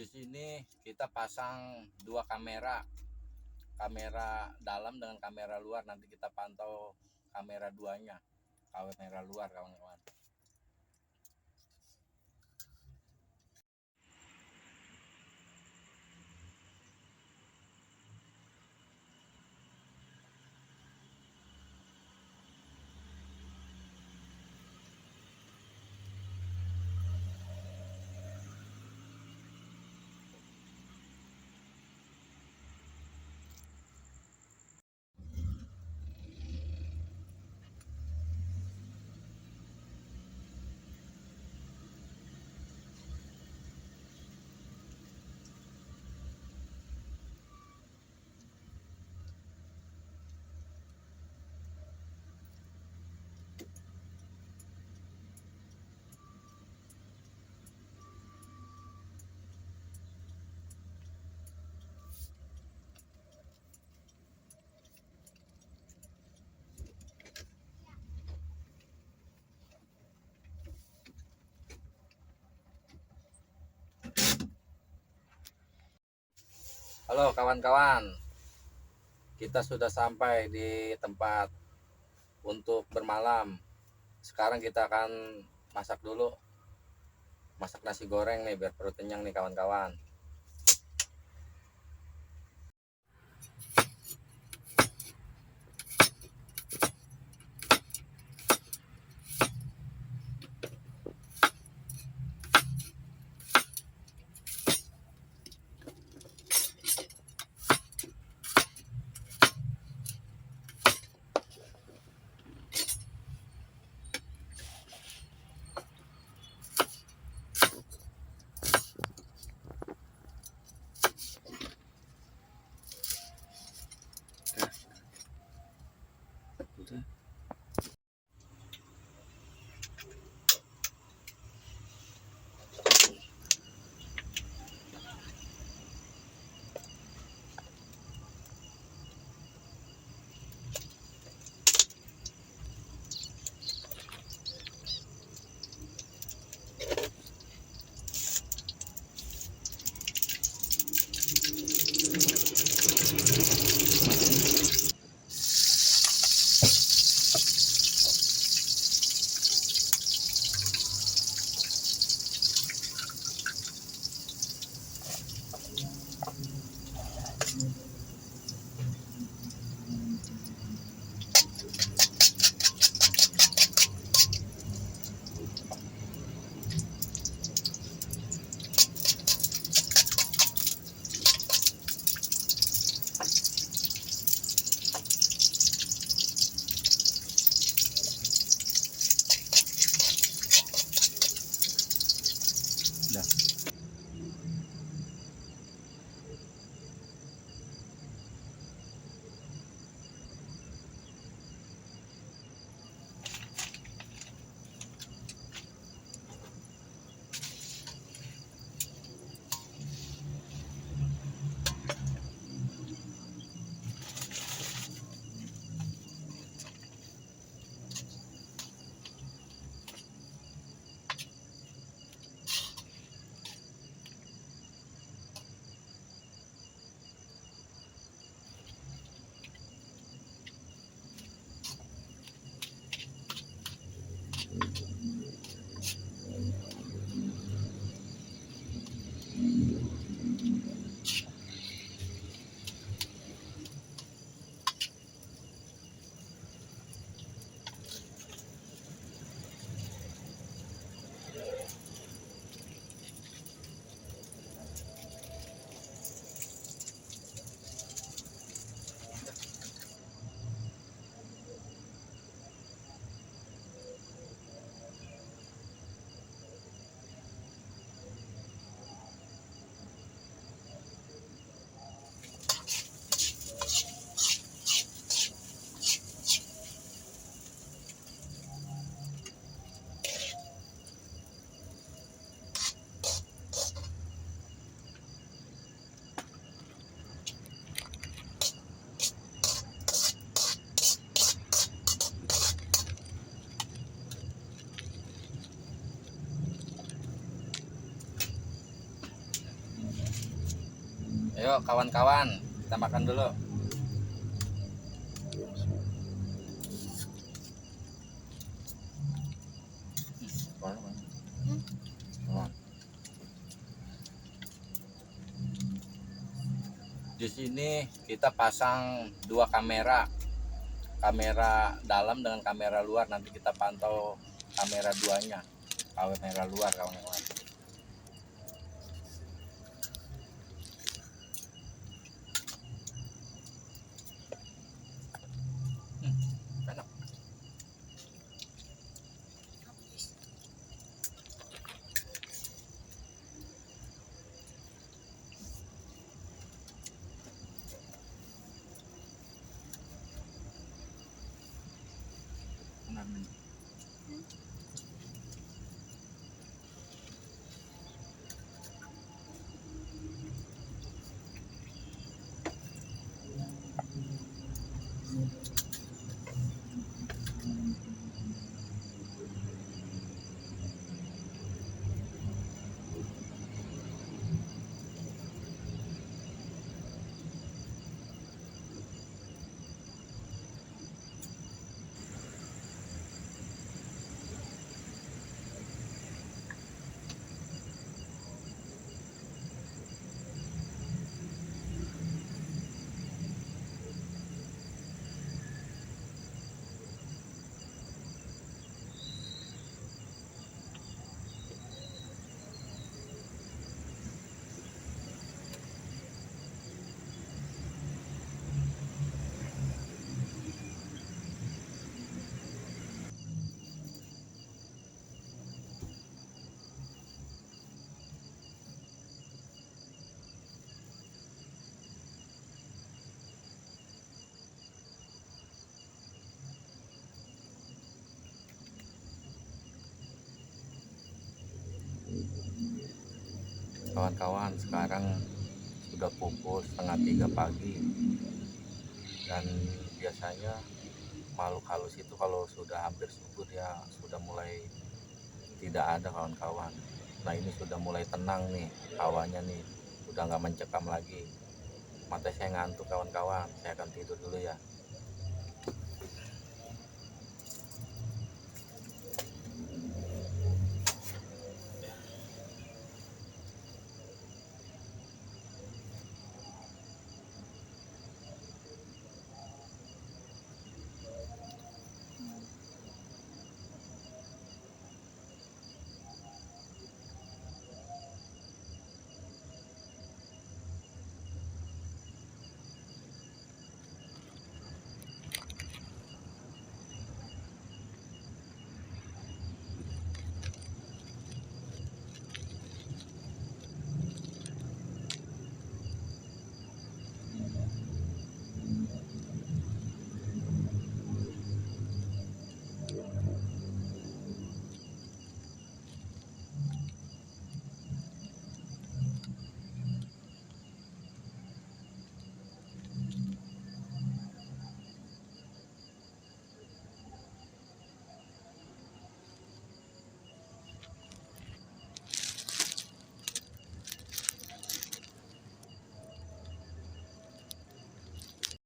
Di sini kita pasang dua kamera, kamera dalam dengan kamera luar. Nanti kita pantau kamera duanya, kamera luar kawan-kawan. Halo kawan-kawan, kita sudah sampai di tempat untuk bermalam. Sekarang kita akan masak dulu, masak nasi goreng nih biar perut kenyang nih kawan-kawan. Ayo kawan-kawan, kita makan dulu. Di sini kita pasang dua kamera, kamera dalam dengan kamera luar. Nanti kita pantau kamera duanya, kamera luar kawan-kawan. Enak. Kawan-kawan, sekarang sudah pukul 2:30 pagi, dan biasanya makhluk halus itu kalau sudah hampir subuh dia sudah mulai tidak ada kawan-kawan. Nah ini sudah mulai tenang nih, hawanya nih udah nggak mencekam lagi. Mata saya ngantuk kawan-kawan, saya akan tidur dulu ya.